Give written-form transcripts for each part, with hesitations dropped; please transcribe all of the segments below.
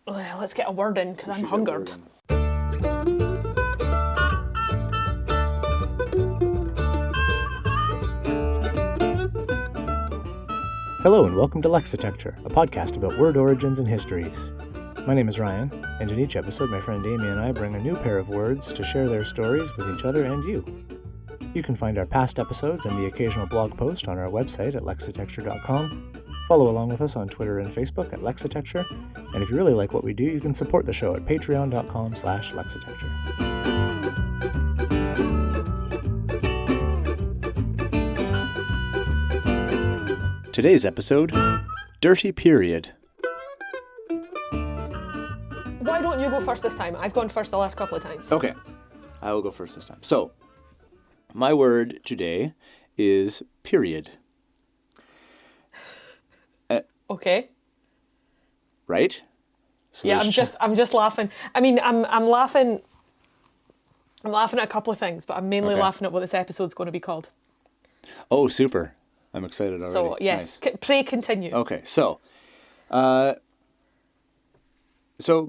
Well, let's get a word in, because I'm hungered. Hello and welcome to Lexitecture, a podcast about word origins and histories. My name is Ryan, and in each episode my friend Amy and I bring a new pair of words to share their stories with each other and you. You can find our past episodes and the occasional blog post on our website at lexitecture.com. Follow along with us on Twitter and Facebook at Lexitecture, and if you really like what we do, you can support the show at patreon.com/lexitecture. Today's episode, Dirty Period. Why don't you go first this time? I've gone first the last couple of times. Okay, I will go first this time. So, my word today is period. Okay. Right? So yeah, I'm just laughing. I mean, I'm laughing at a couple of things, but I'm mainly laughing at what this episode's going to be called. Oh, super. I'm excited already. So, yes, nice. Pray continue. Okay, so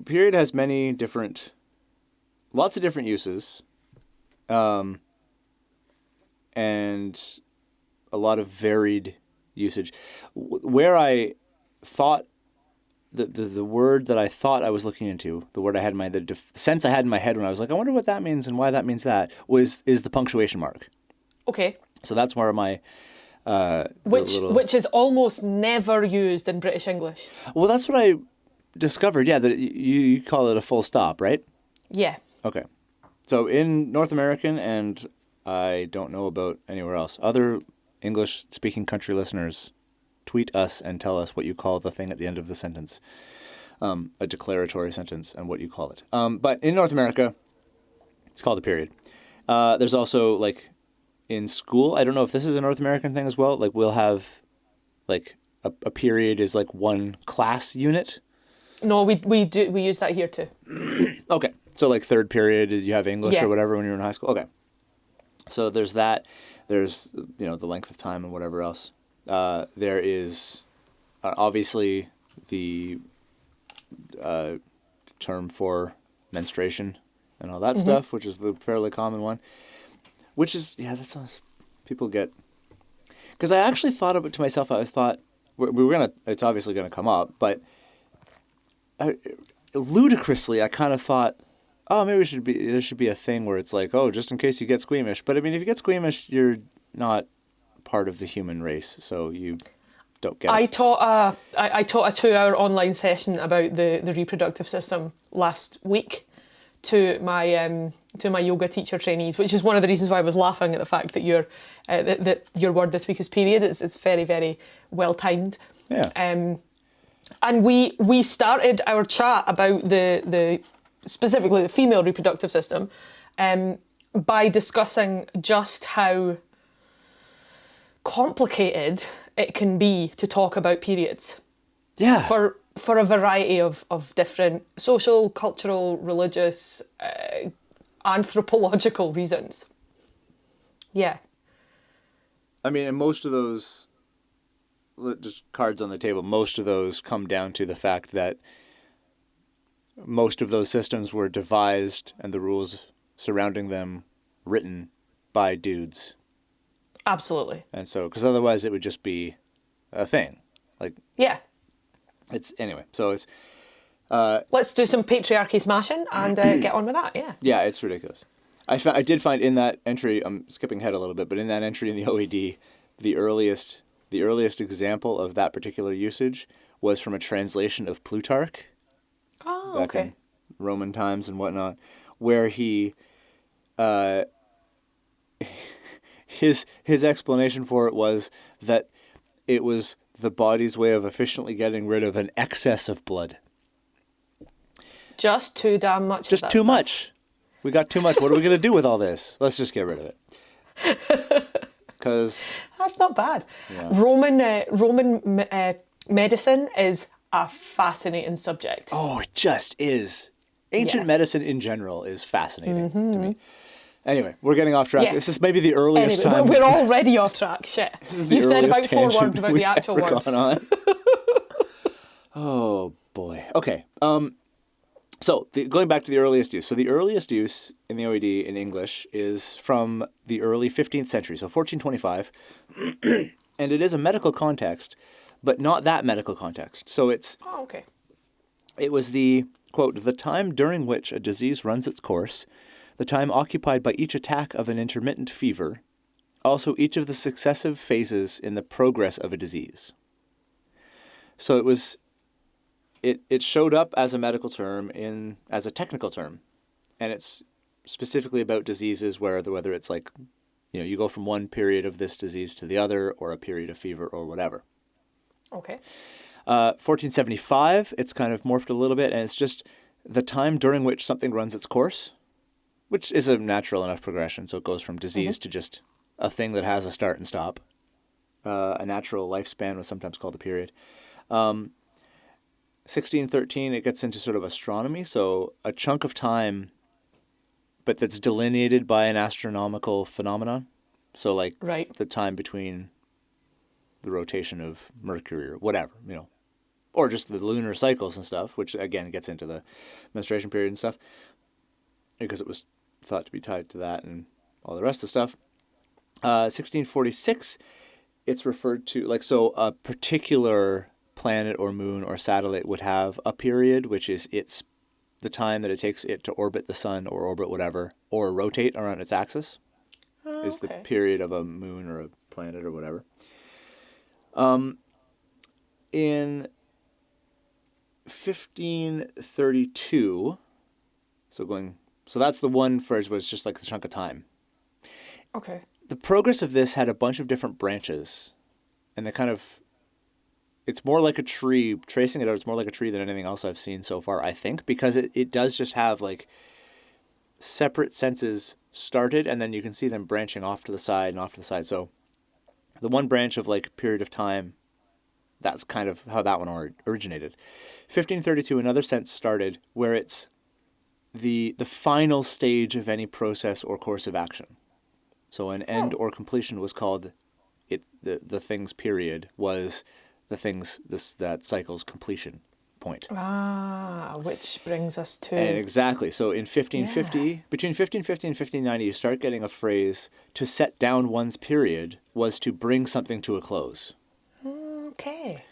period has lots of different uses, and a lot of varied usage. Where I thought the word that I thought I was looking into, the word I had in my the sense I had in my head when I was like, I wonder what that means and why that means that is the punctuation mark. Okay. So that's where my which is almost never used in British English. Well, that's what I discovered. Yeah, that you call it a full stop, right? Yeah. Okay. So in North American, and I don't know about anywhere else, other English-speaking country listeners, tweet us and tell us what you call the thing at the end of the sentence, a declaratory sentence, and what you call it. But in North America, it's called a period. There's also, like, in school, I don't know if this is a North American thing as well, like we'll have, like, a period is like one class unit. No, we use that here too. Okay. So like third period, you have English or whatever when you're in high school? Okay. So there's that. There's, the length of time and whatever else. There is obviously the term for menstruation and all that stuff, which is the fairly common one. Which is, that's all people get. Because I actually thought of it to myself. I thought it's obviously going to come up, but ludicrously, I kind of thought, oh, maybe there should be a thing where it's like, oh, just in case you get squeamish. But I mean, if you get squeamish, you're not part of the human race, so you don't get it. I taught a 2-hour online session about the reproductive system last week to my yoga teacher trainees, which is one of the reasons why I was laughing at the fact that that your word this week is period. It's very, very well timed. Yeah. And we started our chat about the specifically the female reproductive system by discussing just how complicated it can be to talk about periods. Yeah. For a variety of different social, cultural, religious, anthropological reasons. Yeah. I mean, and most of those, just cards on the table, most of those come down to the fact that most of those systems were devised and the rules surrounding them written by dudes. Absolutely. And so, because otherwise it would just be a thing. Like, yeah. Anyway, so it's... let's do some patriarchy smashing and get on with that, yeah. Yeah, it's ridiculous. I did find in that entry, I'm skipping ahead a little bit, but in that entry in the OED, the earliest example of that particular usage was from a translation of Plutarch. Oh, back in Roman times and whatnot, where he... his explanation for it was that it was the body's way of efficiently getting rid of an excess of blood. Just too damn much. Just too much. We got too much. What are we going to do with all this? Let's just get rid of it. Because that's not bad. Yeah. Roman medicine is a fascinating subject. Oh, it just is. Ancient medicine in general is fascinating to me. Anyway, we're getting off track. Yeah. This is maybe the earliest time. We're already off track. Shit. You've said about 4 words about the actual word. Oh, boy. Okay. So going back to the earliest use. So the earliest use in the OED in English is from the early 15th century, so 1425. And it is a medical context, but not that medical context. So Oh, okay. it was the, quote, the time during which a disease runs its course, the time occupied by each attack of an intermittent fever, also each of the successive phases in the progress of a disease. So it showed up as a medical term as a technical term, and it's specifically about diseases whether it's like, you go from one period of this disease to the other, or a period of fever or whatever. Okay. 1475, it's kind of morphed a little bit, and it's just the time during which something runs its course, which is a natural enough progression. So it goes from disease to just a thing that has a start and stop. A natural lifespan was sometimes called a period. 1613, it gets into sort of astronomy, so a chunk of time, but that's delineated by an astronomical phenomenon. So like Right. the time between the rotation of Mercury or whatever, or just the lunar cycles and stuff, which again gets into the menstruation period and stuff, because it was thought to be tied to that and all the rest of the stuff. 1646, it's referred to so a particular planet or moon or satellite would have a period, which is the time that it takes it to orbit the sun or orbit whatever, or rotate around its axis, is the period of a moon or a planet or whatever. In 1532, so that's the one phrase where it's just like a chunk of time. Okay. The progress of this had a bunch of different branches, and it's more like a tree. Tracing it out, it's more like a tree than anything else I've seen so far, I think, because it does just have like separate senses started, and then you can see them branching off to the side and off to the side. So the one branch of like period of time, that's kind of how that one originated. 1532, another sense started where it's the final stage of any process or course of action. So an end or completion was called the thing's period was the thing's that cycle's completion point. Which brings us to And exactly. So in 1550, between 1550 and 1590, you start getting a phrase to set down one's period was to bring something to a close. Okay.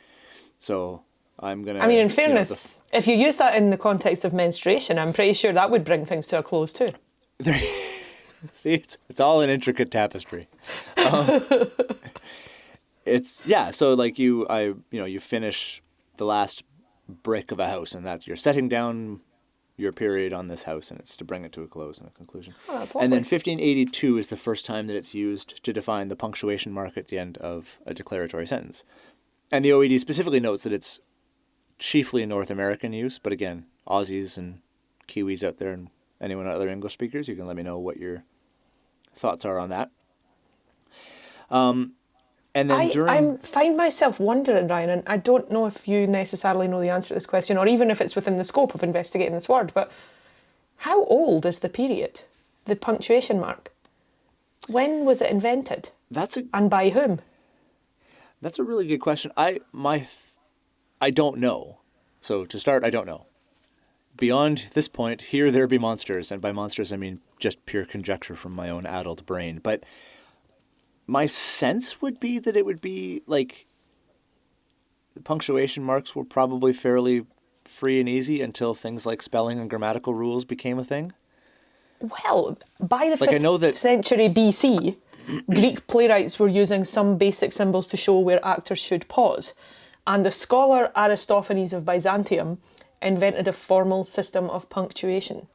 So I'm gonna. I mean, in fairness, if you use that in the context of menstruation, I'm pretty sure that would bring things to a close too. See, it's all an intricate tapestry. So like you finish the last brick of a house, and you're setting down your period on this house, and it's to bring it to a close and a conclusion. Oh, that's lovely. And then 1582 is the first time that it's used to define the punctuation mark at the end of a declaratory sentence. And the OED specifically notes that it's chiefly North American use, but again, Aussies and Kiwis out there and anyone other English speakers, you can let me know what your thoughts are on that. And then I find myself wondering, Ryan, and I don't know if you necessarily know the answer to this question, or even if it's within the scope of investigating this word, but how old is the period, the punctuation mark? When was it invented? And by whom? That's a really good question. I don't know. So to start, I don't know. Beyond this point, here there be monsters, and by monsters I mean just pure conjecture from my own addled brain. But my sense would be that it would be like the punctuation marks were probably fairly free and easy until things like spelling and grammatical rules became a thing. Well, by the 5th century BC, Greek playwrights were using some basic symbols to show where actors should pause, and the scholar Aristophanes of Byzantium invented a formal system of punctuation.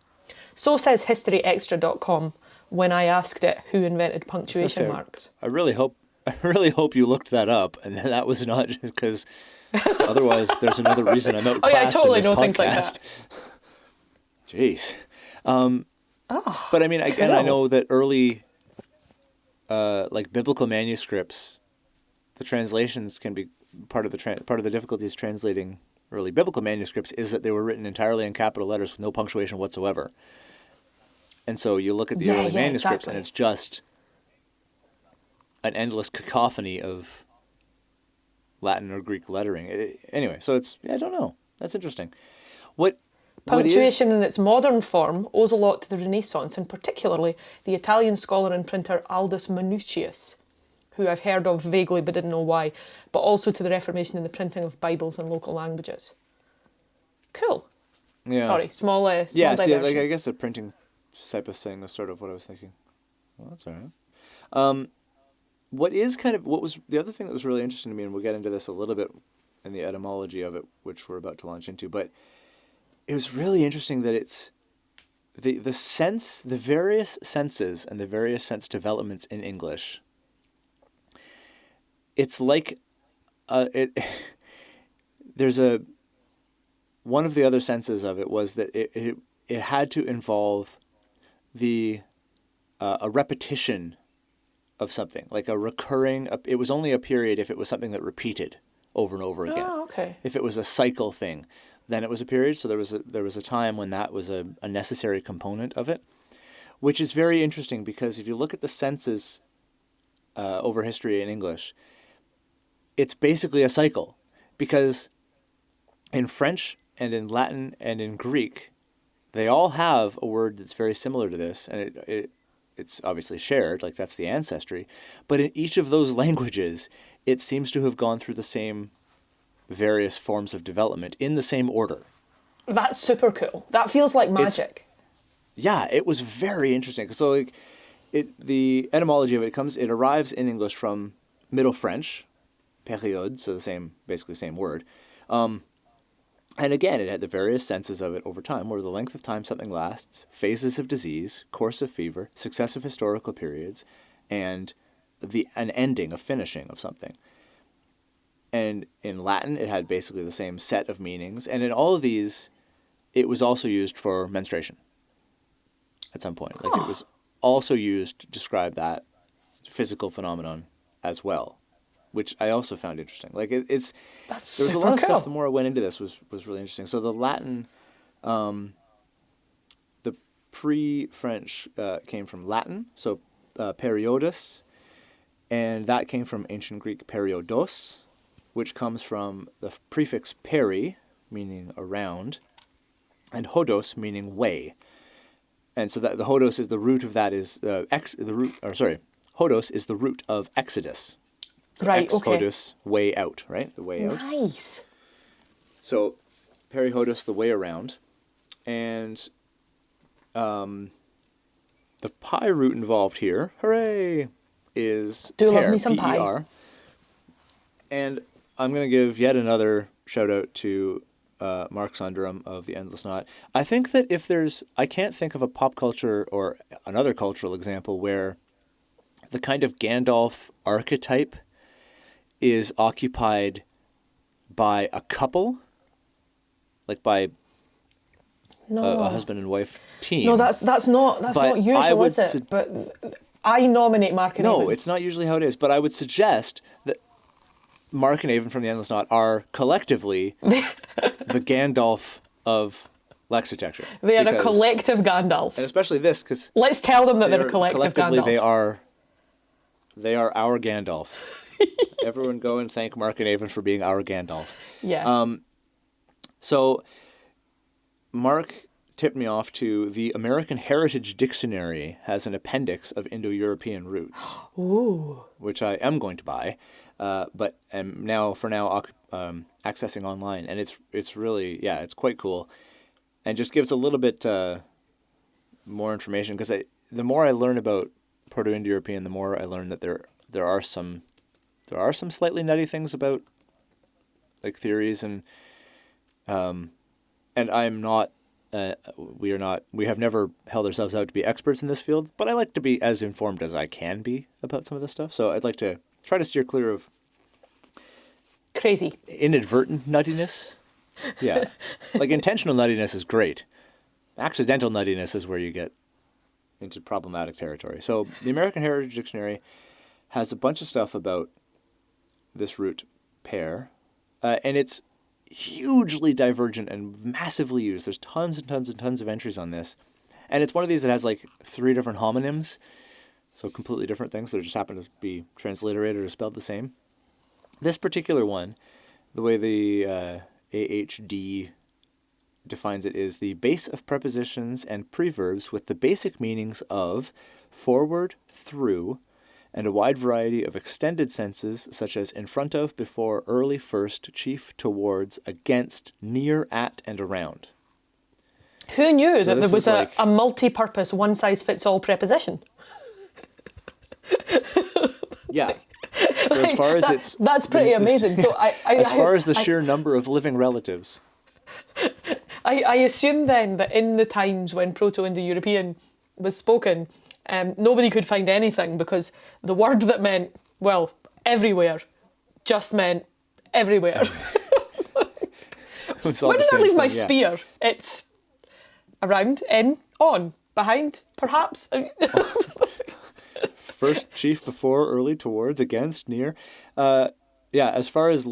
So says historyextra.com when I asked it who invented punctuation marks. I really hope you looked that up, and that was not just because otherwise there's another reason I'm outclassed I totally in this know podcast. Things like that. Jeez. But I mean, again, I know that early, like biblical manuscripts, the translations can be part of the difficulties translating early biblical manuscripts is that they were written entirely in capital letters with no punctuation whatsoever. And so you look at the early manuscripts, and it's just an endless cacophony of Latin or Greek lettering. Anyway, so I don't know. That's interesting. What Punctuation in its modern form owes a lot to the Renaissance, and particularly the Italian scholar and printer Aldus Manutius, who I've heard of vaguely but didn't know why, but also to the Reformation in the printing of Bibles in local languages. Cool. Yeah. Sorry, small Yeah, see, diversion. like, I guess a printing type of thing was sort of what I was thinking. Well, that's all right. What was the other thing that was really interesting to me, and we'll get into this a little bit in the etymology of it, which we're about to launch into, but it was really interesting that it's the various senses and the various sense developments in English. It's like there's one of the other senses of it was that it had to involve a repetition of something, like a recurring. It was only a period if it was something that repeated over and over again. Oh, okay. If it was a cycle thing, then it was a period. So there was a time when that was a necessary component of it, which is very interesting because if you look at the senses over history in English, it's basically a cycle, because in French and in Latin and in Greek, they all have a word that's very similar to this, and it's obviously shared, like that's the ancestry. But in each of those languages, it seems to have gone through the same various forms of development in the same order. That's super cool. That feels like magic. Yeah, it was very interesting. So like, the etymology of it arrives in English from Middle French, période, so basically same word. And again, it had the various senses of it over time, where the length of time something lasts, phases of disease, course of fever, successive historical periods, and an ending, a finishing of something. And in Latin, it had basically the same set of meanings. And in all of these, it was also used for menstruation at some point. Like, it was also used to describe that physical phenomenon as well, which I also found interesting. Like, there was a lot of stuff. The more I went into this, was really interesting. So the Latin, the pre-French came from Latin, so periodus, and that came from ancient Greek periodos, which comes from the prefix peri, meaning around, and hodos, meaning way. And so that the hodos is the root of that is hodos is the root of exodus. So right. Okay. Exodus, way out, right? The way out. Nice. So perihodus, the way around, and the pi root involved here, hooray, is Do per, love me some pie. P-E-R. And I'm going to give yet another shout out to Mark Sunderum of The Endless Knot. I think that I can't think of a pop culture or another cultural example where the kind of Gandalf archetype is occupied by a couple, like by a husband and wife team. No, that's not usual, is it? But I nominate Mark and Avon. No, it's not usually how it is. But I would suggest that Mark and Avon from The Endless Knot are collectively the Gandalf of Lexitecture. They are a collective Gandalf. And especially this, because let's tell them that they're a collective collectively Gandalf. They are our Gandalf. Everyone go and thank Mark and Avon for being our Gandalf. Yeah. So Mark tipped me off to the American Heritage Dictionary has an appendix of Indo-European roots. Ooh. Which I am going to buy, but am now accessing online, and it's really, it's quite cool, and just gives a little bit more information, because the more I learn about Proto-Indo-European, the more I learn that there are some slightly nutty things about, like, theories, and I'm not. We have never held ourselves out to be experts in this field, but I like to be as informed as I can be about some of this stuff. So I'd like to try to steer clear of crazy, inadvertent nuttiness. Yeah. Like, intentional nuttiness is great. Accidental nuttiness is where you get into problematic territory. So the American Heritage Dictionary has a bunch of stuff about this root pair, and it's hugely divergent and massively used. There's tons and tons and tons of entries on this. And it's one of these that has like 3 different homonyms, so completely different things that just happen to be transliterated or spelled the same. This particular one, the way the AHD defines it is the base of prepositions and preverbs with the basic meanings of forward, through, and a wide variety of extended senses such as in front of, before, early, first, chief, towards, against, near, at, and around. Who knew that there this was is like- a multi-purpose, one-size-fits-all preposition? Yeah. So as far as that's pretty amazing. So as far as the sheer number of living relatives. I assume then that in the times when Proto-Indo-European was spoken, nobody could find anything because the word that meant, well, everywhere, just meant everywhere. It's all Where the did I same leave my thing, yeah. spear? It's around, in, on, behind, perhaps. First, chief, before, early, towards, against, near. As far as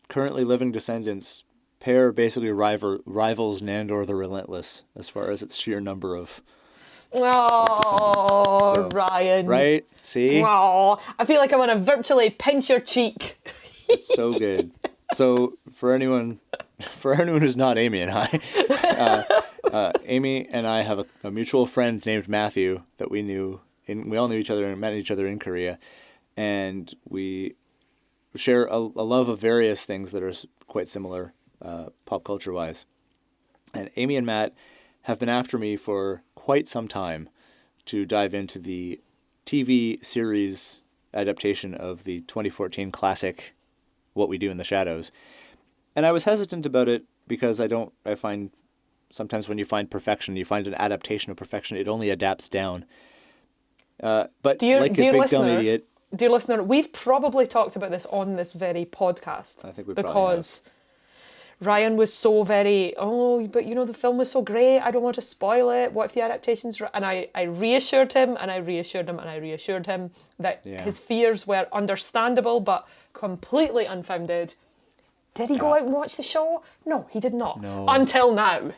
currently living descendants, pair basically rivals Nandor the Relentless as far as its sheer number of Oh, So, Ryan. right? See? Oh, I feel like I want to virtually pinch your cheek. It's so good. So for anyone who's not Amy and I, Amy and I have a mutual friend named Matthew that we knew. We all knew each other and met each other in Korea, and we share a love of various things that are quite similar, pop culture wise. And Amy and Matt have been after me for quite some time to dive into the TV series adaptation of the 2014 classic What We Do in the Shadows. And I was hesitant about it because I find sometimes when you find perfection, you find an adaptation of perfection, it only adapts down. But like a big dumb idiot. Dear listener, we've probably talked about this on this very podcast. I think we because Ryan was so very, but the film was so great, I don't want to spoil it. What if the adaptation's and I reassured him and I reassured him and I reassured him that his fears were understandable but completely unfounded. Did he go out and watch the show? No, he did not. No. Until now.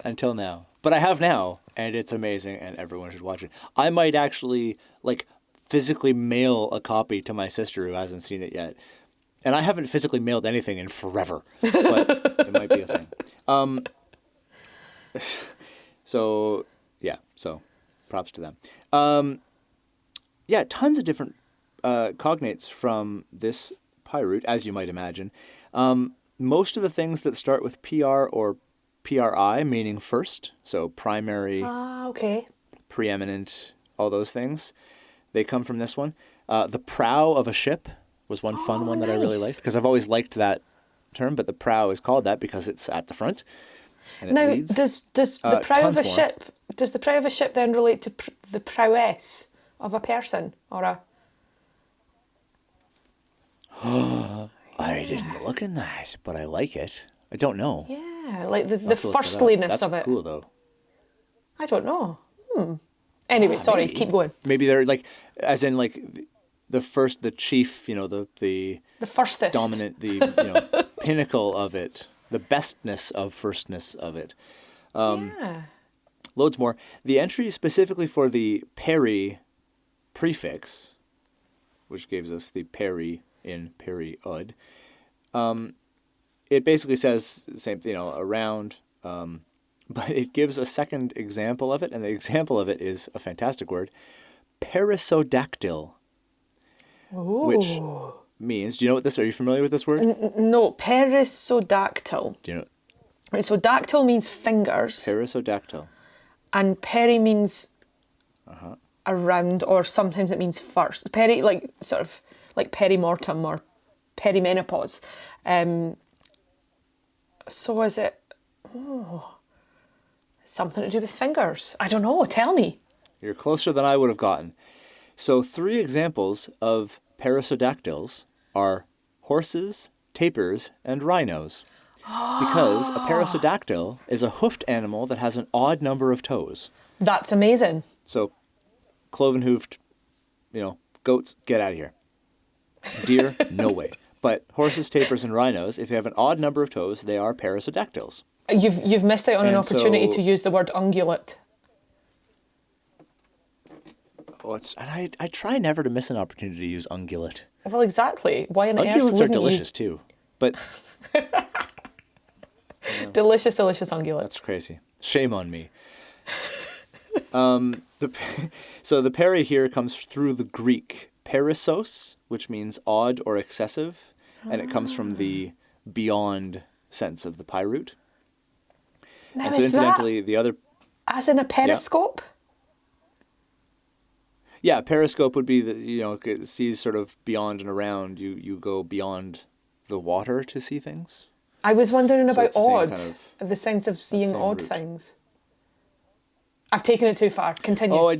Until now. But I have now, and it's amazing, and everyone should watch it. I might actually, physically mail a copy to my sister who hasn't seen it yet. And I haven't physically mailed anything in forever, but it might be a thing. So props to them. Tons of different cognates from this pyroot, as you might imagine. Most of the things that start with PR or PRI, meaning first, so primary, okay. preeminent, all those things, they come from this one. The prow of a ship was one fun one that I really liked, because I've always liked that term, but the prow is called that because it's at the front. And it leads. Does the prow of a ship, does the prow of a ship then relate to the prowess of a person or a... I didn't look in that, but I like it. I don't know. Yeah, like the firstliness of it. That's cool, though. I don't know. Anyway, sorry, maybe. keep going. Maybe they're as in the first, the chief, the firstest. Dominant, the pinnacle of it, the bestness of firstness of it. Loads more. The entry specifically for the peri prefix, which gives us the peri in period. It basically says the same, around, but it gives a second example of it, and the example of it is a fantastic word, perissodactyl, which means, do you know what are you familiar with this word? No, perissodactyl. Do you know? Right, so dactyl means fingers. Perissodactyl. And peri means around, or sometimes it means first. Peri, sort of like perimortem or perimenopause. So is it something to do with fingers? I don't know, tell me. You're closer than I would have gotten. So 3 examples of perissodactyls are horses, tapirs, and rhinos. Because a perissodactyl is a hoofed animal that has an odd number of toes. That's amazing. So cloven-hoofed, goats, get out of here. Deer, no way. But horses, tapirs, and rhinos, if they have an odd number of toes, they are perissodactyls. You've missed out on an opportunity so, to use the word ungulate. And I try never to miss an opportunity to use ungulate. Well, exactly. Why on earth Ungulates are wouldn't delicious too, but Delicious, delicious ungulates. That's crazy. Shame on me. So the peri here comes through the Greek perissos, which means odd or excessive, and it comes from the beyond sense of the pi root. Now, And so is incidentally, that the other... as in a periscope? Yeah, periscope would be it sees sort of beyond and around. You go beyond the water to see things. I was wondering So about it's the same odd, kind of- the sense of seeing same odd root. things. I've taken it too far. Continue. Oh,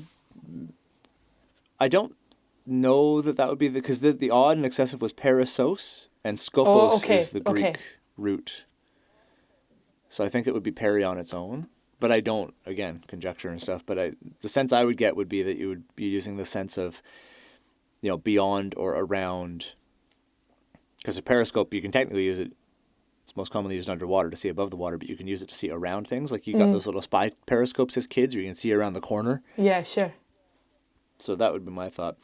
I don't know that would be because the odd and excessive was perissos, and skopos is the Greek root. So I think it would be peri on its own, but I don't, again, conjecture and stuff, but the sense I would get would be that you would be using the sense of, beyond or around, because a periscope, you can technically use it, it's most commonly used underwater to see above the water, but you can use it to see around things. Like you got those little spy periscopes as kids where you can see around the corner. Yeah, sure. So that would be my thought.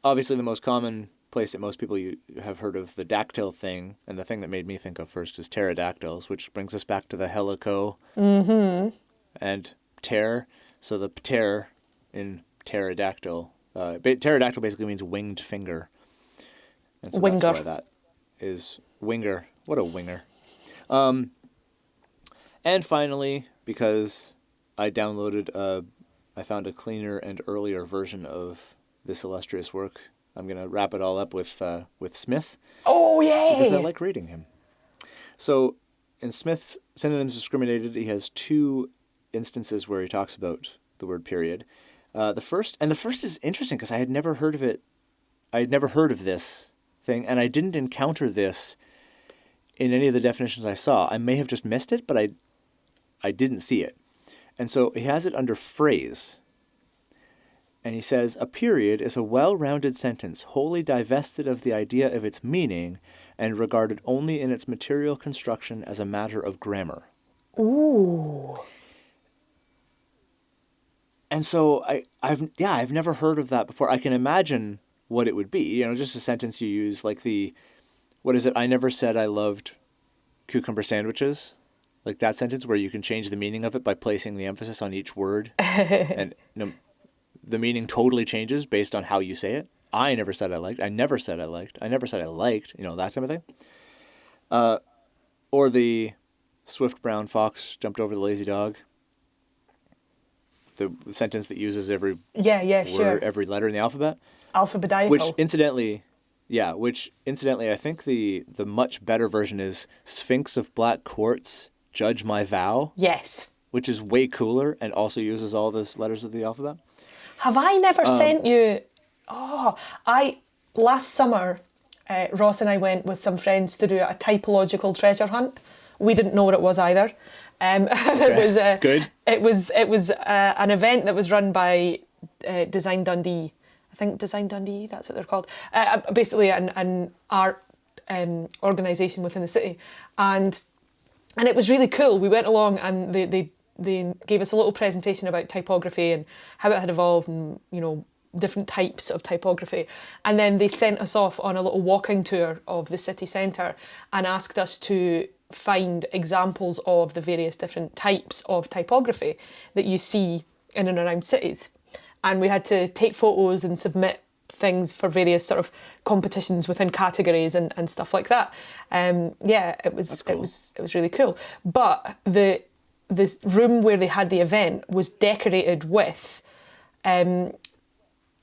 Obviously the most common place that most people you have heard of the dactyl thing, and the thing that made me think of first is pterodactyls, which brings us back to the helico and pter. So the pter in pterodactyl, pterodactyl basically means winged finger. And so Winger. that's why that is winger. What a winger. And finally, because I found a cleaner and earlier version of this illustrious work, I'm going to wrap it all up with Smith. Oh, yay! Because I like reading him. So, in Smith's Synonyms Discriminated, he has two instances where he talks about the word period. The first is interesting because I had never heard of it. I had never heard of this thing, and I didn't encounter this in any of the definitions I saw. I may have just missed it, but I didn't see it. And so he has it under phrase. And he says, a period is a well-rounded sentence wholly divested of the idea of its meaning and regarded only in its material construction as a matter of grammar. Ooh. And so I've never heard of that before. I can imagine what it would be. Just a sentence you use like what is it? I never said I loved cucumber sandwiches. Like that sentence where you can change the meaning of it by placing the emphasis on each word. And the meaning totally changes based on how you say it. I never said I liked. I never said I liked. I never said I liked. That type of thing. Or the swift brown fox jumped over the lazy dog. The sentence that uses every word, sure. every letter in the alphabet. Alphabetical. Which incidentally, I think the much better version is Sphinx of Black Quartz, Judge My Vow. Yes. Which is way cooler and also uses all the letters of the alphabet. Have I never sent you... Last summer, Ross and I went with some friends to do a typological treasure hunt. We didn't know what it was either. It was good. It was an event that was run by Design Dundee. I think Design Dundee, that's what they're called. Basically an art organisation within the city. And it was really cool. We went along and they gave us a little presentation about typography and how it had evolved and, different types of typography. And then they sent us off on a little walking tour of the city centre and asked us to find examples of the various different types of typography that you see in and around cities. And we had to take photos and submit things for various sort of competitions within categories and stuff like that. It was cool. it was really cool. But this room where they had the event was decorated with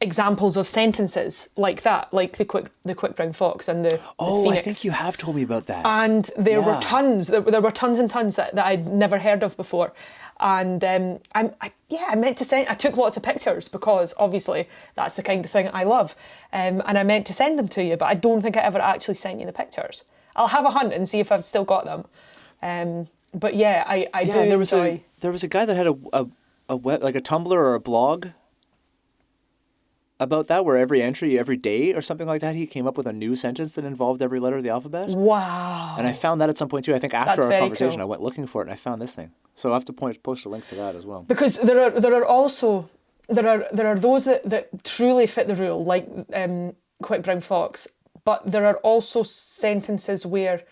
examples of sentences like that, like the quick brown fox and the phoenix. I think you have told me about that. And there were tons. There were tons and tons that I'd never heard of before. And I meant to send. I took lots of pictures because obviously that's the kind of thing I love. And I meant to send them to you, but I don't think I ever actually sent you the pictures. I'll have a hunt and see if I've still got them. But yeah, I do enjoy. There was a guy that had a web, like a Tumblr or a blog about that, where every entry, every day or something like that, he came up with a new sentence that involved every letter of the alphabet. Wow. And I found that at some point too. I think after That's our very conversation, cool. I went looking for it and I found this thing. So I'll have to post a link to that as well. Because there are also those that truly fit the rule, like Quick Brown Fox, but there are also sentences where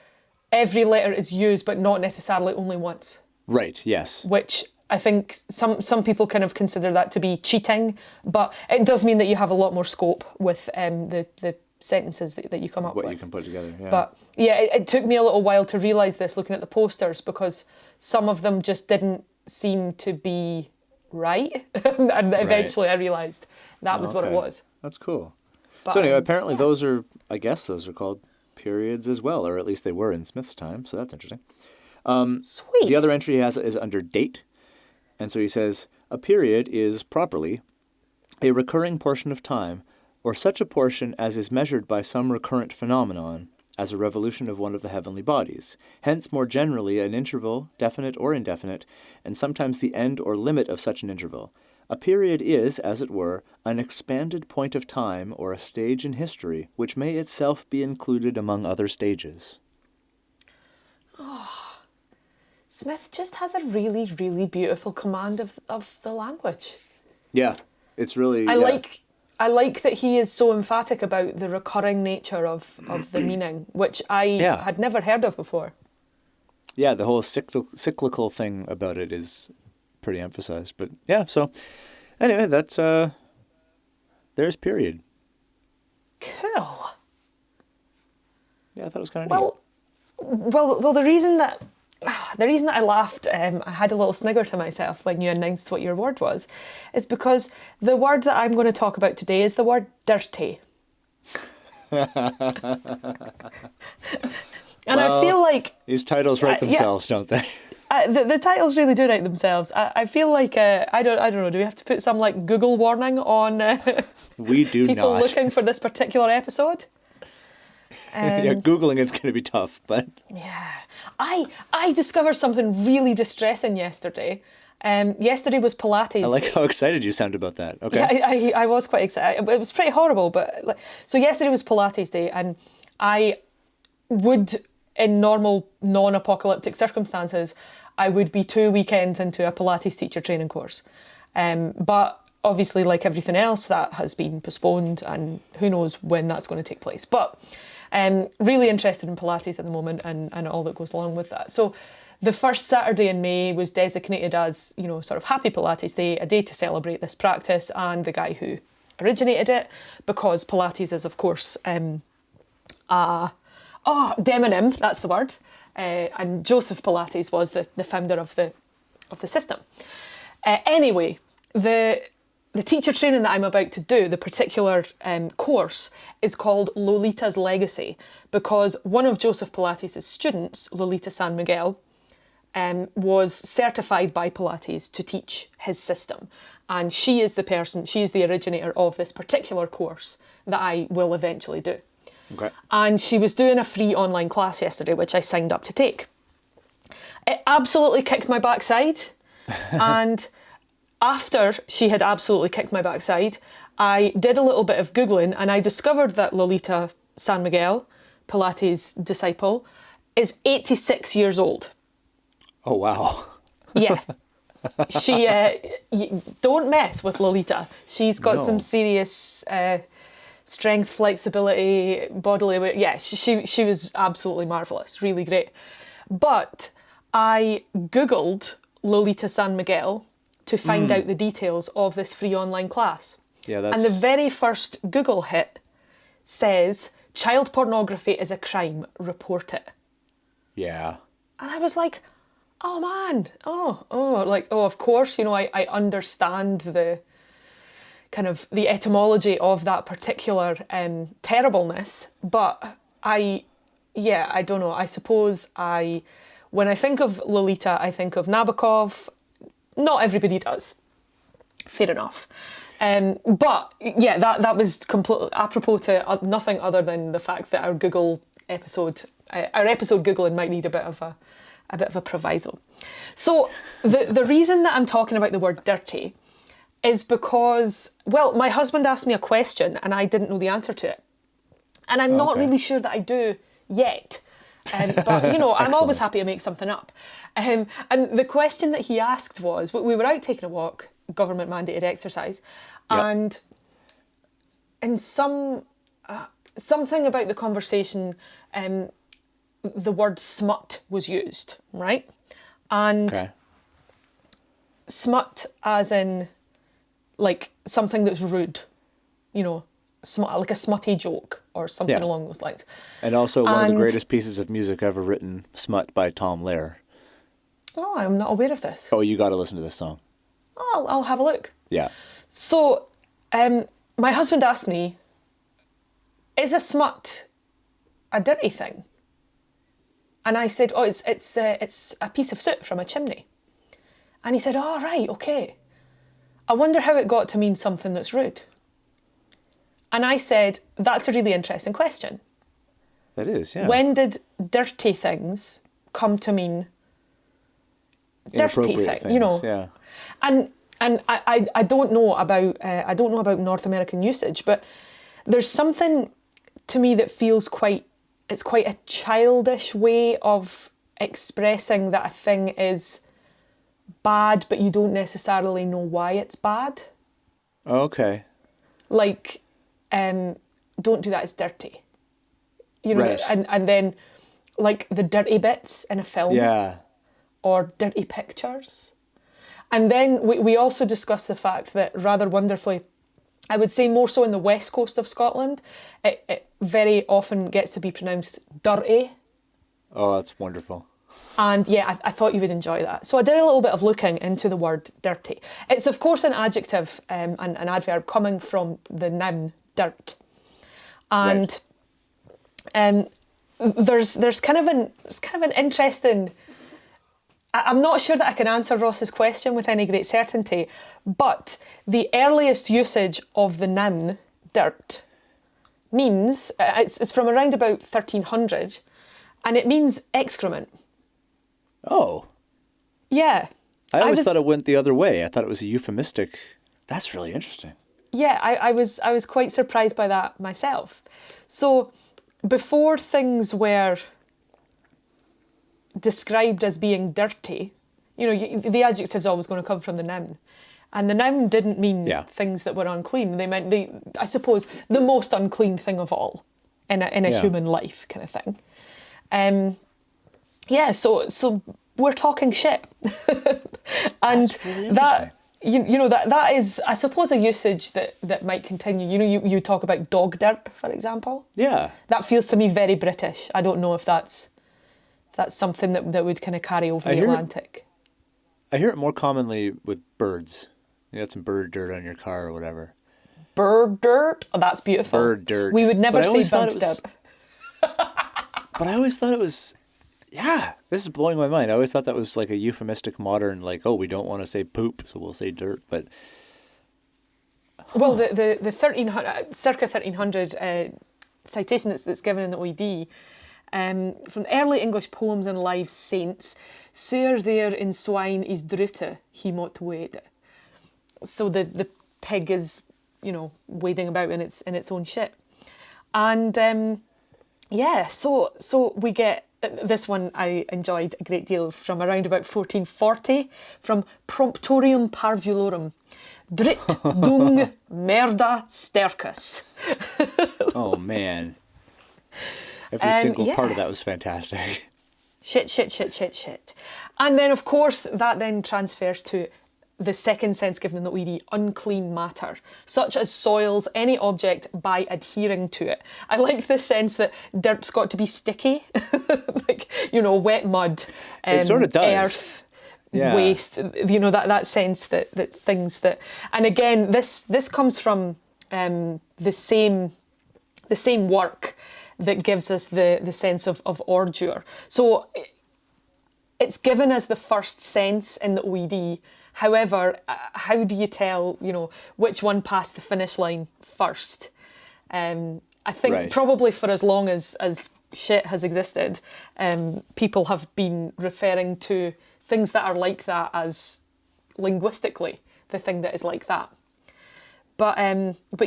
every letter is used, but not necessarily only once. Right, yes. Which I think some people kind of consider that to be cheating, but it does mean that you have a lot more scope with the sentences that you come up with. What you can put together, yeah. But yeah, it took me a little while to realise this looking at the posters, because some of them just didn't seem to be right. And eventually I realised that was what it was. That's cool. But, so anyway, apparently those are called periods as well, or at least they were in Smith's time, so that's interesting. Sweet. The other entry he has is under date. And so he says, a period is, properly, a recurring portion of time, or such a portion as is measured by some recurrent phenomenon, as a revolution of one of the heavenly bodies. Hence, more generally, an interval, definite or indefinite, and sometimes the end or limit of such an interval. A period is, as it were, an expanded point of time or a stage in history, which may itself be included among other stages. Smith just has a really, really beautiful command of the language. Yeah, it's really... I like that he is so emphatic about the recurring nature of the meaning, which I had never heard of before. Yeah, the whole cyclical thing about it is pretty emphasized. But yeah, so anyway, that's... there's period. Cool. Yeah, I thought it was kind of neat. Well, the reason that I laughed, I had a little snigger to myself when you announced what your word was, is because the word that I'm going to talk about today is the word dirty. And I feel like... These titles write themselves, don't they? The titles really do write themselves. I feel like, I don't know, do we have to put some like Google warning on we do people not. looking for this particular episode? Yeah, Googling it's going to be tough, but... Yeah. I discovered something really distressing yesterday. Yesterday was Pilates I like Day. how excited you sound about that. Okay. Yeah, I was quite excited. It was pretty horrible, but... So yesterday was Pilates Day, and I would, in normal, non-apocalyptic circumstances, I would be 2 weekends into a Pilates teacher training course. But obviously, like everything else, that has been postponed, and who knows when that's going to take place. But... really interested in Pilates at the moment and all that goes along with that. So the first Saturday in May was designated as, sort of Happy Pilates Day, a day to celebrate this practice and the guy who originated it, because Pilates is, of course, demonym, that's the word. And Joseph Pilates was the founder of the system. Anyway, the teacher training that I'm about to do, the particular course, is called Lolita's Legacy, because one of Joseph Pilates' students, Lolita San Miguel, was certified by Pilates to teach his system. And she is the originator of this particular course that I will eventually do. Okay. And she was doing a free online class yesterday, which I signed up to take. It absolutely kicked my backside. And after she had absolutely kicked my backside, I did a little bit of Googling, and I discovered that Lolita San Miguel, Pilates' disciple, is 86 years old. Oh, wow. Yeah. She, don't mess with Lolita. She's got some serious strength, flexibility, bodily weight. Yeah, she was absolutely marvellous, really great. But I Googled Lolita San Miguel to find out the details of this free online class. Yeah, that's... And the very first Google hit says, child pornography is a crime, report it. Yeah. And I was like, oh man, of course, I understand the kind of the etymology of that particular terribleness, but I don't know, I suppose when I think of Lolita, I think of Nabokov. Not everybody does. Fair enough. But yeah, that was completely apropos to nothing other than the fact that our episode Googling might need a bit of a proviso. So the reason that I'm talking about the word dirty is because, well, my husband asked me a question and I didn't know the answer to it. And I'm not really sure that I do yet. But, I'm always happy to make something up. And the question that he asked was, we were out taking a walk, government mandated exercise, and in something about the conversation, the word smut was used, right? And Okay. smut as in like something that's rude, smut, like a smutty joke or something Yeah. along those lines. And also one of the And- greatest pieces of music ever written, Smut by Tom Lehrer. Oh, I'm not aware of this. Oh, you got to listen to this song. Oh, I'll have a look. Yeah. So, my husband asked me, is a smut a dirty thing? And I said, oh, it's a piece of soot from a chimney. And he said, oh, right, okay. I wonder how it got to mean something that's rude. And I said, that's a really interesting question. That is, yeah. When did dirty things come to mean dirty Inappropriate thing? things, yeah. And I don't know about North American usage, but there's something to me that feels quite a childish way of expressing that a thing is bad, but you don't necessarily know why it's bad. Okay. Like, don't do that, it's dirty. Right. And then like the dirty bits in a film. Yeah. Or dirty pictures. And then we also discussed the fact that rather wonderfully, I would say more so in the west coast of Scotland, it very often gets to be pronounced dirty. Oh, that's wonderful. And yeah, I thought you would enjoy that. So I did a little bit of looking into the word dirty. It's of course an adjective and an adverb coming from the noun dirt. And there's kind of an interesting... I'm not sure that I can answer Ross's question with any great certainty, but the earliest usage of the noun dirt means, it's from around about 1300, and it means excrement. Oh. Yeah. I always thought it went the other way. I thought it was a euphemistic. That's really interesting. Yeah, I was quite surprised by that myself. So before things were described as being dirty, the adjective's always going to come from the noun. And the noun didn't mean things that were unclean. They meant, I suppose, the most unclean thing of all in a human life kind of thing. So we're talking shit. And that's really interesting. that is, I suppose, a usage that might continue. You talk about dog dirt, for example. Yeah. That feels to me very British. I don't know if that's something that would kind of carry over the Atlantic. I hear it more commonly with birds. You got some bird dirt on your car or whatever. Bird dirt? Oh, that's beautiful. Bird dirt. We would never But I say always thought bird it was- dirt. But I always thought it was, this is blowing my mind. I always thought that was like a euphemistic modern, like, oh, we don't want to say poop, so we'll say dirt. But Well, the 1300, circa 1300 citation that's given in the OED, from early English poems and live saints, Sur there in swine is drute, he mot wade. So the pig is, wading about in its own shit. And so we get this one I enjoyed a great deal from around about 1440 from Promptorium Parvulorum. Drit dung merda stercus. oh man, every single part of that was fantastic. Shit. And then, of course, that then transfers to the second sense given in the OED, unclean matter, such as soils any object by adhering to it. I like the sense that dirt's got to be sticky, like, wet mud, It sort of does. earth, waste, that sense that things that... And again, this comes from the same work that gives us the sense of ordure. So it's given as the first sense in the OED. However, how do you tell, which one passed the finish line first? I think probably for as long as shit has existed, people have been referring to things that are like that as linguistically the thing that is like that. But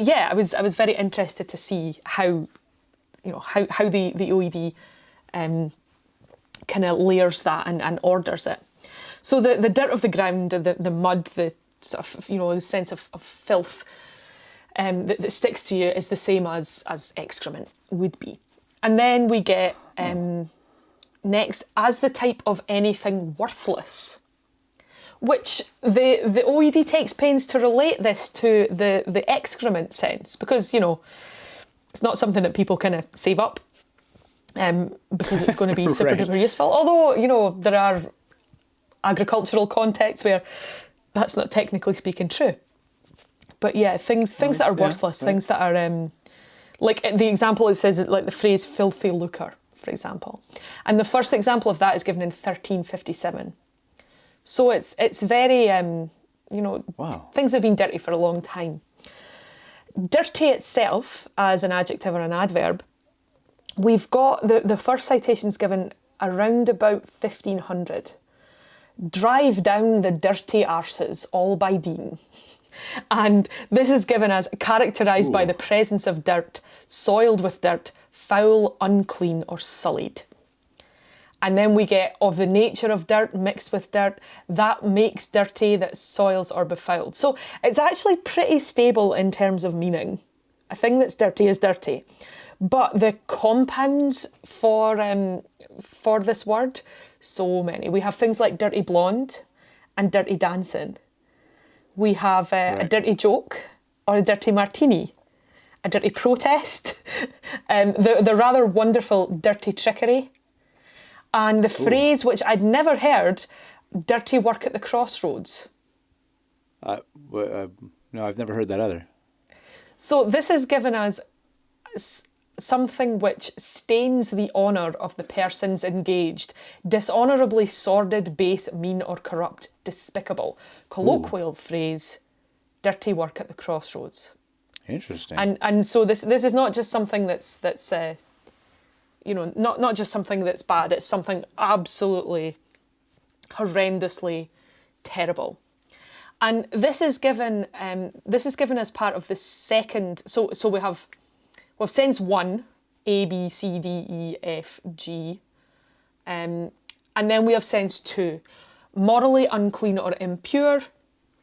yeah, I was very interested to see how the OED kind of layers that and orders it. So the dirt of the ground, the mud, the sort of, the sense of filth that sticks to you is the same as excrement would be. And then we get next as the type of anything worthless, which the OED text pains to relate this to the excrement sense, because, it's not something that people kind of save up because it's going to be super Right. duper useful. Although, there are agricultural contexts where that's not technically speaking true. But yeah, things that are worthless, right. things that are, like the example, it says, like the phrase filthy lucre, for example. And the first example of that is given in 1357. So it's very, Wow. things have been dirty for a long time. Dirty itself, as an adjective or an adverb, we've got the first citations given around about 1500. Drive down the dirty arses, all by Dean. And this is given as characterised by the presence of dirt, soiled with dirt, foul, unclean or sullied. And then we get of the nature of dirt mixed with dirt, that makes dirty, that soils or befouled. So it's actually pretty stable in terms of meaning. A thing that's dirty is dirty. But the compounds for this word, so many. We have things like dirty blonde and dirty dancing. We have a dirty joke or a dirty martini, a dirty protest, the rather wonderful dirty trickery, and the phrase which I'd never heard, dirty work at the crossroads. No, I've never heard that either. So this is given as something which stains the honour of the persons engaged, dishonourably sordid, base, mean or corrupt, despicable. Colloquial phrase, dirty work at the crossroads. Interesting. And so this is not just something that's not just something that's bad, it's something absolutely horrendously terrible. And this is given as part of the second, so we have sense 1, A, B, C, D, E, F, G. And then we have sense 2, morally unclean or impure,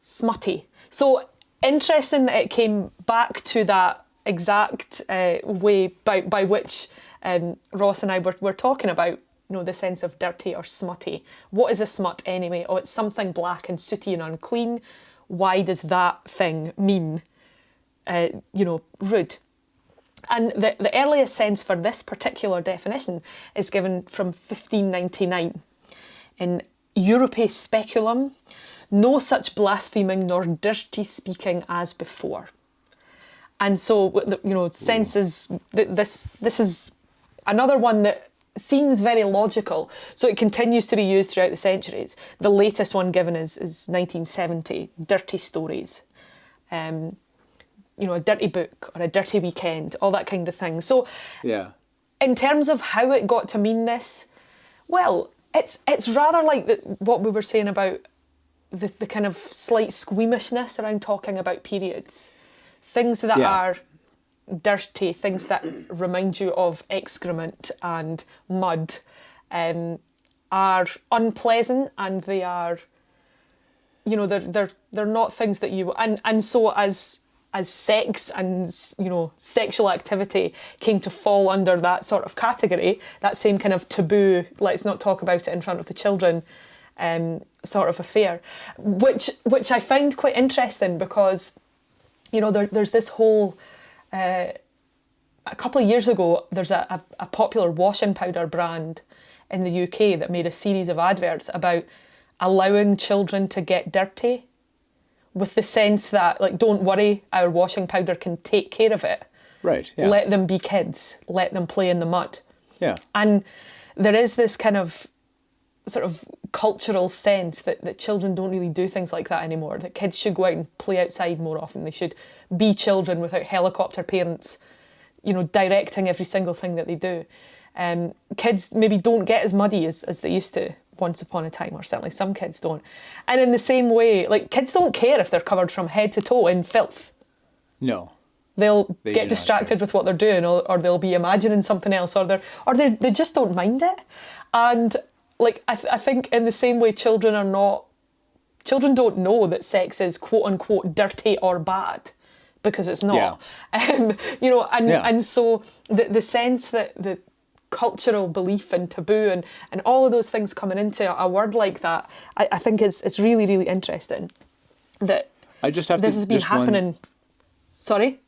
smutty. So interesting that it came back to that exact way by which Ross and I were talking about, the sense of dirty or smutty. What is a smut anyway? Oh, it's something black and sooty and unclean. Why does that thing mean, rude? And the earliest sense for this particular definition is given from 1599 in Europe Speculum, no such blaspheming nor dirty speaking as before. And so, senses, this is another one that seems very logical. So it continues to be used throughout the centuries. The latest one given is 1970, dirty stories. A dirty book or a dirty weekend, all that kind of thing. So yeah, in terms of how it got to mean this, well, it's rather like what we were saying about the kind of slight squeamishness around talking about periods. Things that are dirty, things that remind you of excrement and mud, are unpleasant, and they are, they're not things that you, and so as sex and sexual activity came to fall under that sort of category, that same kind of taboo, let's not talk about it in front of the children, sort of affair, which I find quite interesting because there's this whole a couple of years ago there's a popular washing powder brand in the UK that made a series of adverts about allowing children to get dirty, with the sense that, like, don't worry, our washing powder can take care of it. Right, yeah. Let them be kids. Let them play in the mud. Yeah. And there is this kind of sort of cultural sense that children don't really do things like that anymore, that kids should go out and play outside more often. They should be children without helicopter parents, directing every single thing that they do. Kids maybe don't get as muddy as they used to once upon a time, or certainly some kids don't. And in the same way, like, kids don't care if they're covered from head to toe in filth. No. They'll They get do not distracted care. with what they're doing, or they'll be imagining something else, or they just don't mind it. And like I think in the same way, children don't know that sex is quote unquote dirty or bad, because it's not. Yeah. And so the sense that cultural belief and taboo and all of those things coming into a word like that, I think it's really, really interesting that I just have this to, has been just one- happening. Sorry?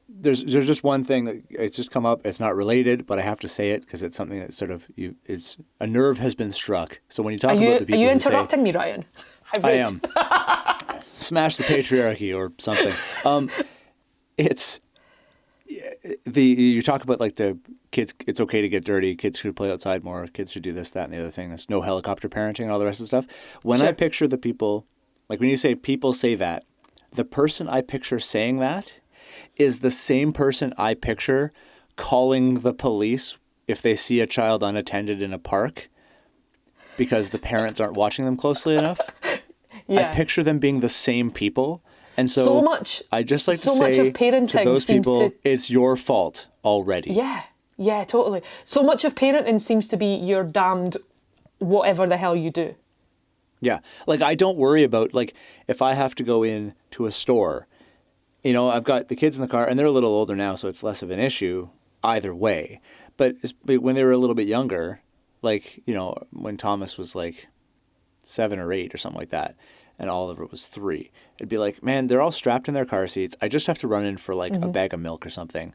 There's just one thing that it's just come up. It's not related, but I have to say it because it's something that sort of it's a nerve has been struck. So when you talk about the people, Are you who interrupting me, Ryan? I am. Smash the patriarchy or something. It's you talk about like the kids. It's okay to get dirty. Kids should play outside more. Kids should do this, that, and the other thing. There's no helicopter parenting and all the rest of the stuff. When Sure. I picture the people, like when you say people say that, the person I picture saying that is the same person I picture calling the police if they see a child unattended in a park because the parents aren't watching them closely enough. Yeah. I picture them being the same people. And So much- I just like so to much say of parenting to those seems people, to- it's your fault already. Yeah, totally. So much of parenting seems to be you're damned whatever the hell you do. Yeah. Like I don't worry about like if I have to go in to a store, you know, I've got the kids in the car and they're a little older now, so it's less of an issue either way. But when they were a little bit younger, like, you know, when Thomas was like 7 or 8 or something like that, and Oliver was 3, it'd be like, man, they're all strapped in their car seats. I just have to run in for like a bag of milk or something.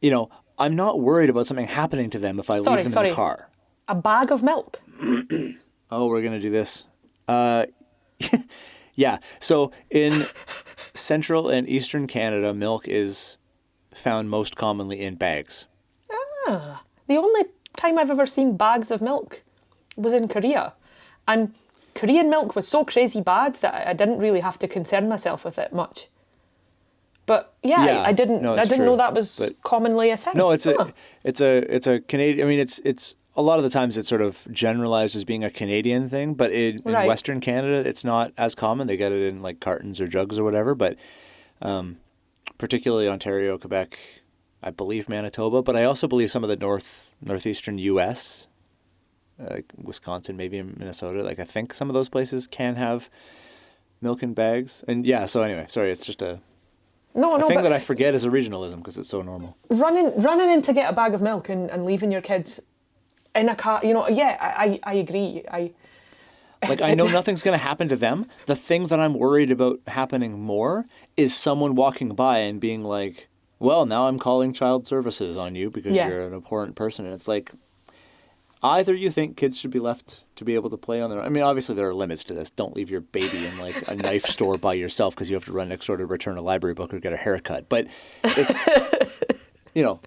You know, I'm not worried about something happening to them if I leave them in the car. A bag of milk? Oh, we're going to do this. Yeah. So in central and eastern Canada, milk is found most commonly in bags. The only time I've ever seen bags of milk was in Korea. And Korean milk was so crazy bad that I didn't really have to concern myself with it much. But yeah, I didn't know that was commonly a thing. No, it's a Canadian. I mean, it's a lot of the times it's sort of generalized as being a Canadian thing, but in Western Canada, it's not as common. They get it in like cartons or jugs or whatever. But particularly Ontario, Quebec, I believe Manitoba, but I also believe some of the northeastern U.S., like Wisconsin, maybe in Minnesota. Like I think some of those places can have milk in bags. And yeah, so anyway, sorry, it's just a thing that I forget is a regionalism because it's so normal. Running in to get a bag of milk and leaving your kids in a car, you know, yeah, I agree. Like, I know nothing's going to happen to them. The thing that I'm worried about happening more is someone walking by and being like, well, now I'm calling child services on you because you're an abhorrent person. And it's like, either you think kids should be left to be able to play on their own. I mean, obviously there are limits to this. Don't leave your baby in like a knife store by yourself because you have to run next door to return a library book or get a haircut. But it's, you know,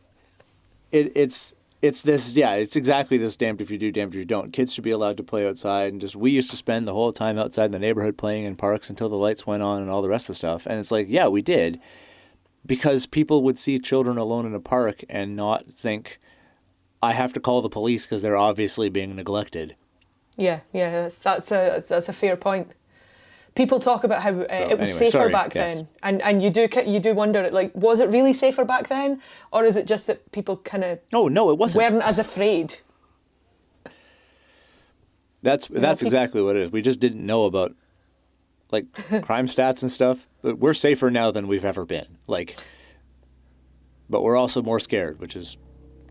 it's this, yeah, it's exactly this damned if you do, damned if you don't. Kids should be allowed to play outside and we used to spend the whole time outside in the neighborhood playing in parks until the lights went on and all the rest of the stuff. And it's like, yeah, we did. Because people would see children alone in a park and not think, I have to call the police because they're obviously being neglected. Yeah, that's a fair point. People talk about how it was safer back then, and you do wonder, like, was it really safer back then, or is it just that people kind of no, it wasn't. Weren't as afraid? That's exactly what it is. We just didn't know about like crime stats and stuff. But we're safer now than we've ever been. Like, but we're also more scared, which is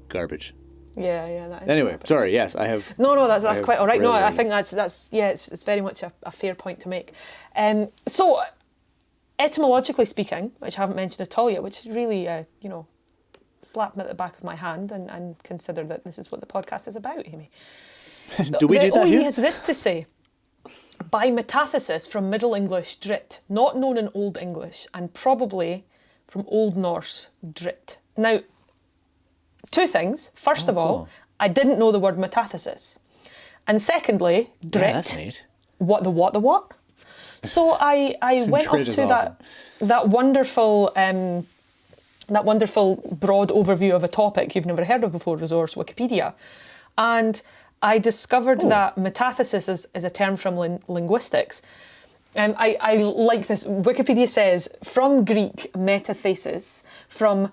garbage. Yeah, that is. Anyway, garbage. Sorry. Yes, I have. No, that's quite all right. No, I think that's it's very much a fair point to make. So, etymologically speaking, which I haven't mentioned at all yet, which is really slap me at the back of my hand and consider that this is what the podcast is about, Amy. Do we do that here? He has this to say. By metathesis from Middle English drit, not known in Old English, and probably from Old Norse drit. Now, two things. First of all, cool. I didn't know the word metathesis. And secondly, drit. Yeah, that's neat. What? So I went off to awesome. that wonderful broad overview of a topic you've never heard of before, resource Wikipedia. And I discovered that metathesis is a term from linguistics. I like this. Wikipedia says, from Greek, metathesis, from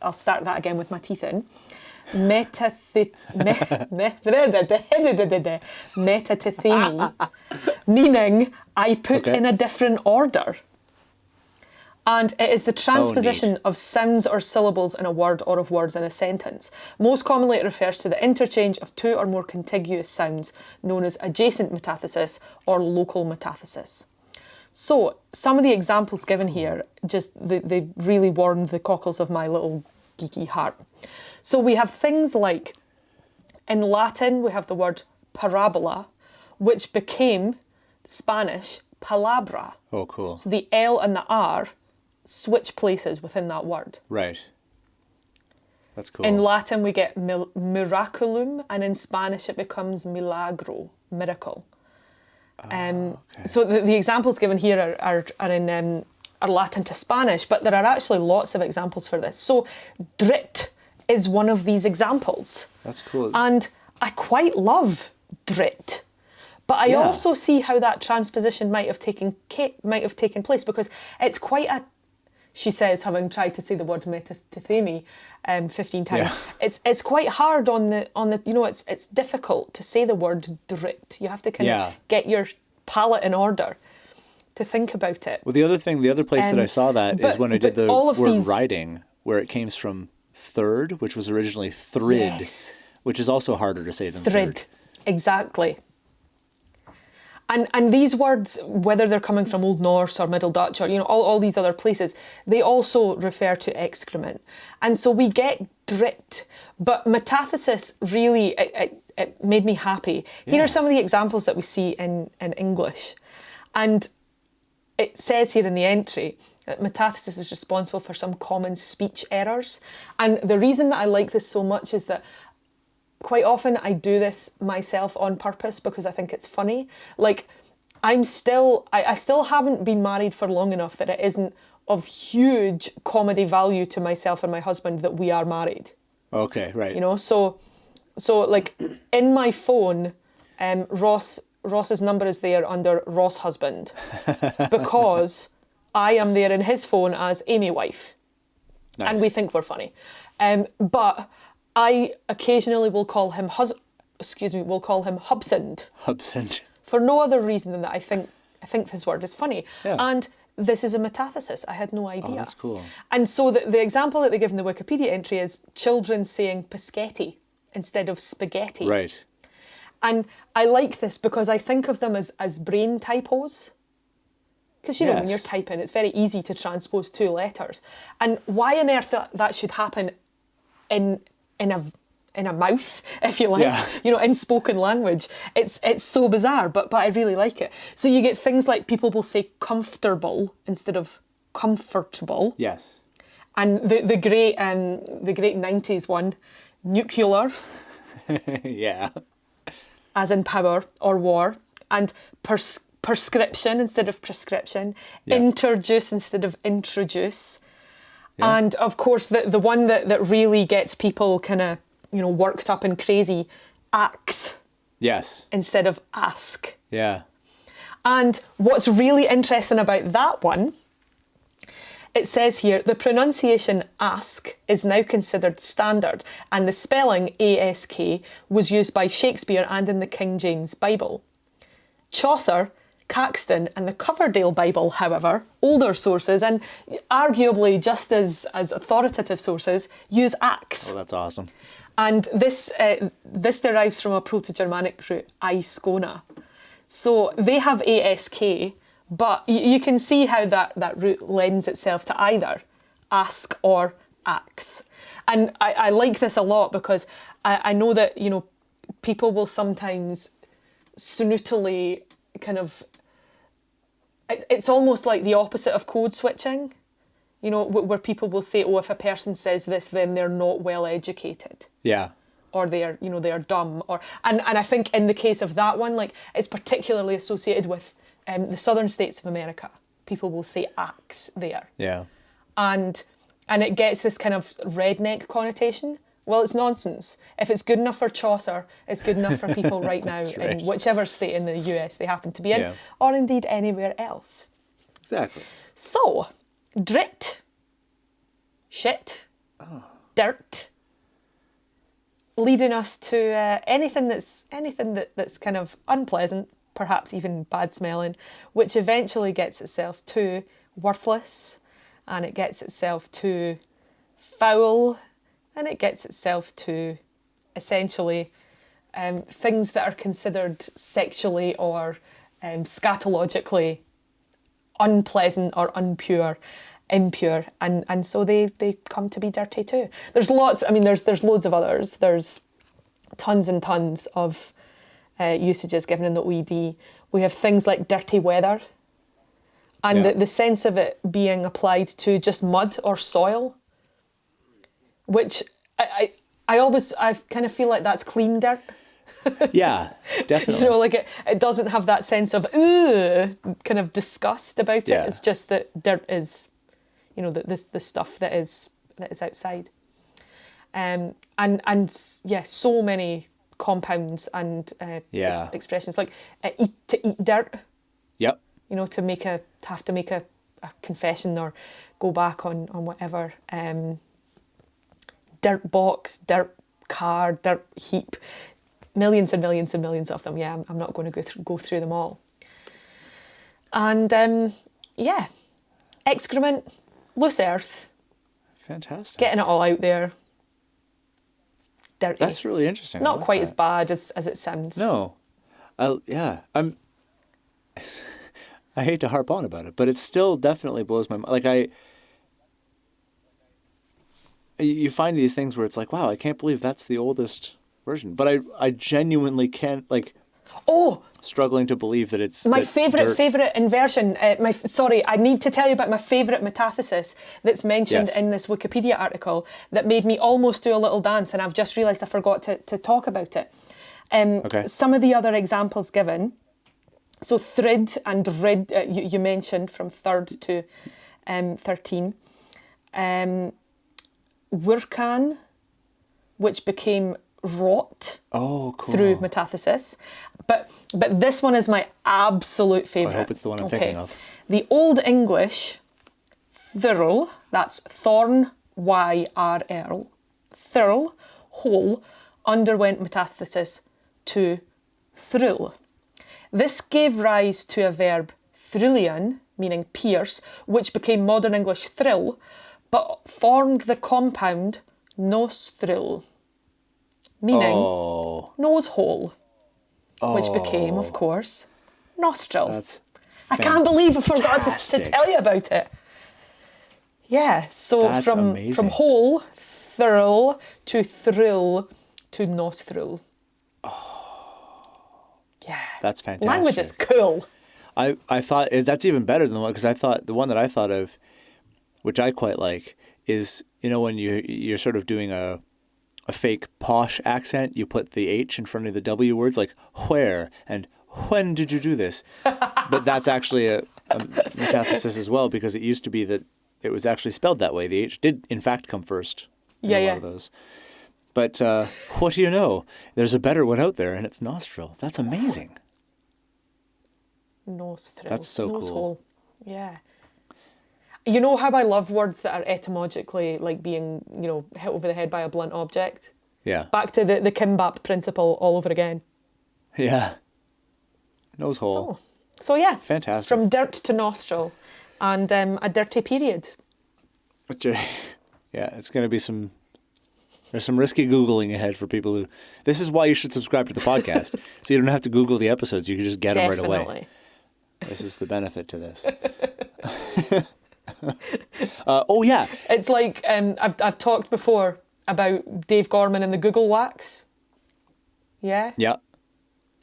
I'll start that again with my teeth in. Metatithemi, meaning I put in a different order. And it is the transposition of sounds or syllables in a word or of words in a sentence. Most commonly it refers to the interchange of two or more contiguous sounds, known as adjacent metathesis or local metathesis. So some of the examples given here, they really warmed the cockles of my little geeky heart. So we have things like, in Latin we have the word parabola, which became Spanish palabra. Oh, cool. So the L and the R switch places within that word. Right. That's cool. In Latin we get miraculum, and in Spanish it becomes milagro, miracle. Okay. So the examples given here are Latin to Spanish, but there are actually lots of examples for this. So drit is one of these examples. That's cool. And I quite love drit. But I also see how that transposition might have taken place, because it's quite a, she says, having tried to say the word metatithemi 15 times. Yeah. It's quite hard on the it's difficult to say the word drit. You have to kind of get your palate in order to think about it. Well, the other place that I saw that is when I did the word riding, where it came from third, which was originally thrid, which is also harder to say than third. Exactly. And these words, whether they're coming from Old Norse or Middle Dutch or all these other places, they also refer to excrement. And so we get drit, but metathesis really, it made me happy. Here are some of the examples that we see in English. And it says here in the entry that metathesis is responsible for some common speech errors. And the reason that I like this so much is that quite often I do this myself on purpose because I think it's funny. Like, I still haven't been married for long enough that it isn't of huge comedy value to myself and my husband that we are married. Okay, right. So like in my phone, Ross's number is there under Ross husband because I am there in his phone as Amy wife. Nice. And we think we're funny. But I occasionally will call him Hubsand. Hubsand. For no other reason than that I think this word is funny. Yeah. And this is a metathesis. I had no idea. Oh, that's cool. And so the example that they give in the Wikipedia entry is children saying Paschetti instead of spaghetti. Right. And I like this because I think of them as brain typos. Because, when you're typing, it's very easy to transpose two letters. And why on earth that should happen in a mouth, if you like, in spoken language. It's so bizarre, but I really like it. So you get things like people will say comfortable instead of comfortable. Yes. And the great 90s one, nuclear. Yeah. As in power or war. And prescription instead of prescription. Yep. Interjuice instead of introduce. Yeah. And of course, the one that really gets people kind of, worked up and crazy, axe. Yes. Instead of ask. Yeah. And what's really interesting about that one, it says here, the pronunciation ask is now considered standard, and the spelling ASK was used by Shakespeare and in the King James Bible. Chaucer, Caxton and the Coverdale Bible, however, older sources and arguably just as authoritative sources, use axe. Oh, that's awesome. And this derives from a Proto-Germanic root, Iskona. So they have ASK, but you can see how that root lends itself to either ask or axe. And I like this a lot because I know that, people will sometimes snootily kind of, it's almost like the opposite of code switching, where people will say, oh, if a person says this, then they're not well educated. Yeah. Or they're dumb. And I think in the case of that one, like, it's particularly associated with the southern states of America. People will say axe there. Yeah. And it gets this kind of redneck connotation. Well, it's nonsense. If it's good enough for Chaucer, it's good enough for people right now in whichever state in the US they happen to be in, or indeed anywhere else. Exactly. So, drit, shit, dirt, leading us to anything that's kind of unpleasant, perhaps even bad smelling, which eventually gets itself to worthless, and it gets itself too foul, and it gets itself to essentially things that are considered sexually or scatologically unpleasant or impure, and so they come to be dirty too. There's lots. I mean, there's loads of others. There's tons and tons of usages given in the OED. We have things like dirty weather, and the sense of it being applied to just mud or soil, which I kind of feel like that's clean dirt. Yeah, definitely. You know, like it doesn't have that sense of kind of disgust about it. Yeah. It's just that dirt is, you know, the stuff that is outside. And so many compounds and expressions like to eat dirt. Yep. You know, to have to make a confession or go back on whatever. Dirt box, dirt car, dirt heap. Millions and millions and millions of them. Yeah, I'm not going to go through them all. And excrement, loose earth. Fantastic. Getting it all out there. Dirty. That's really interesting. Not quite as bad as it sounds. No. I hate to harp on about it, but it still definitely blows my mind. Like you find these things where it's like, wow, I can't believe that's the oldest version. But I genuinely can't, like... Oh! Struggling to believe that it's... My favourite inversion. I need to tell you about my favourite metathesis that's mentioned in this Wikipedia article that made me almost do a little dance, and I've just realised I forgot to talk about it. Some of the other examples given... So thrid and rid, you mentioned from 3rd to 13. Wurkan, which became rot through metathesis. But this one is my absolute favourite. I hope it's the one I'm thinking of. The Old English thurl, that's thorn, Y-R-L, thurl, hole, underwent metathesis to thrill. This gave rise to a verb thrillian, meaning pierce, which became modern English thrill, but formed the compound nostril, meaning nose hole, which became, of course, nostril. That's I can't believe I forgot to tell you about it. Yeah, so that's from hole, thurl, to thrill, to nostril. Yeah. That's fantastic. Language is cool. I thought that's even better than the one, because I thought the one that I thought of, which I quite like, is, you know, when you're sort of doing a fake posh accent, you put the H in front of the W words, like where and when did you do this? But that's actually a metathesis as well, because it used to be that it was actually spelled that way. The H did in fact come first in a lot of those. But what do you know? There's a better one out there, and it's nostril. That's amazing. Nostril. That's so Nose cool. hole. Yeah. You know how I love words that are etymologically like being, you know, hit over the head by a blunt object? Yeah. Back to the kimbap principle all over again. Yeah. Nose hole. So yeah. Fantastic. From dirt to nostril, and a dirty period. Yeah, it's going to be some... There's some risky Googling ahead for people who... This is why you should subscribe to the podcast. So you don't have to Google the episodes. You can just get them right away. This is the benefit to this. Yeah. It's like, I've talked before about Dave Gorman and the Google Wax. Yeah? Yeah.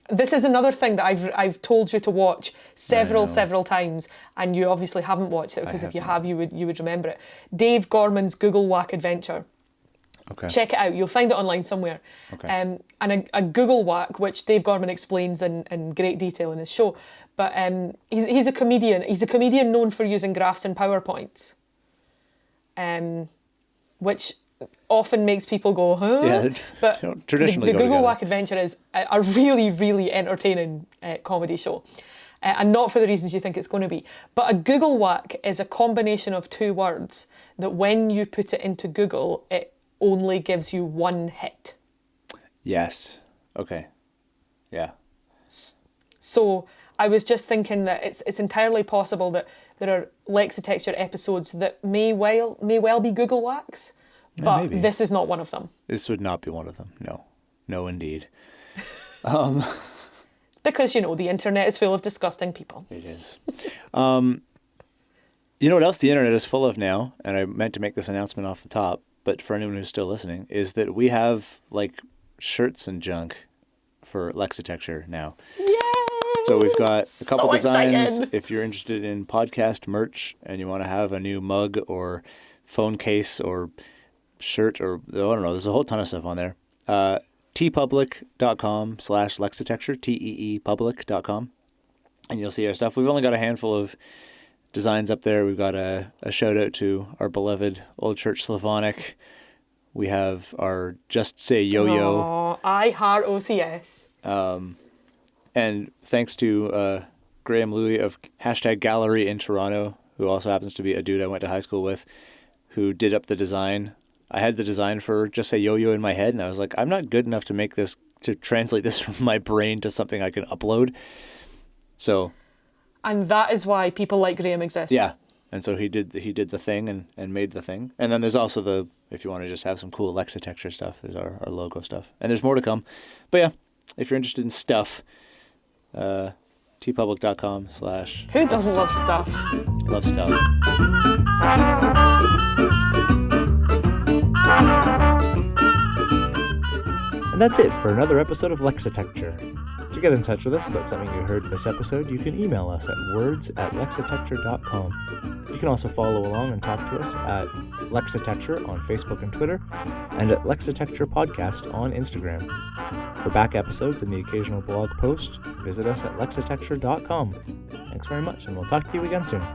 This is another thing that I've told you to watch several times, and you obviously haven't watched it, because if you have, you would remember it. Dave Gorman's Google Whack Adventure. Okay. Check it out. You'll find it online somewhere. Okay. And a Google Whack, which Dave Gorman explains in great detail in his show. But he's a comedian. He's a comedian known for using graphs and PowerPoints, which often makes people go, huh? Yeah, but traditionally the Google Whack Adventure is a really, really entertaining comedy show. And not for the reasons you think it's going to be. But a Google Whack is a combination of two words that when you put it into Google, it only gives you one hit. Yes. Okay. Yeah. So I was just thinking that it's entirely possible that there are Lexitecture episodes that may well be Google wax, but maybe. this is not one of them. This would not be one of them. No, indeed. Because, the internet is full of disgusting people. It is. You know what else the internet is full of now, and I meant to make this announcement off the top, but for anyone who's still listening, is that we have, shirts and junk for Lexitecture now. Yay! So we've got a couple So designs. excited. If you're interested in podcast merch and you want to have a new mug or phone case or shirt or, I don't know, there's a whole ton of stuff on there. teepublic.com/Lexitecture, teepublic.com. And you'll see our stuff. We've only got a handful of designs up there. We've got a shout out to our beloved Old Church Slavonic. We have our Just Say Yo-Yo. Oh, I heart OCS. And thanks to Graham Louie of #Gallery in Toronto, who also happens to be a dude I went to high school with, who did up the design. I had the design for Just Say Yo-Yo in my head, and I was like, I'm not good enough to translate this from my brain to something I can upload. So... And that is why people like Graham exist. Yeah. And so he did the thing and made the thing. And then there's also if you want to just have some cool Lexitecture stuff, there's our logo stuff. And there's more to come. But yeah, if you're interested in stuff, teepublic.com/ Who doesn't love stuff? love stuff. And that's it for another episode of Lexitecture. To get in touch with us about something you heard in this episode, you can email us at words@lexitecture.com. You can also follow along and talk to us at Lexitecture on Facebook and Twitter, and at Lexitecture Podcast on Instagram. For back episodes and the occasional blog post, visit us at Lexitecture.com. Thanks very much, and we'll talk to you again soon.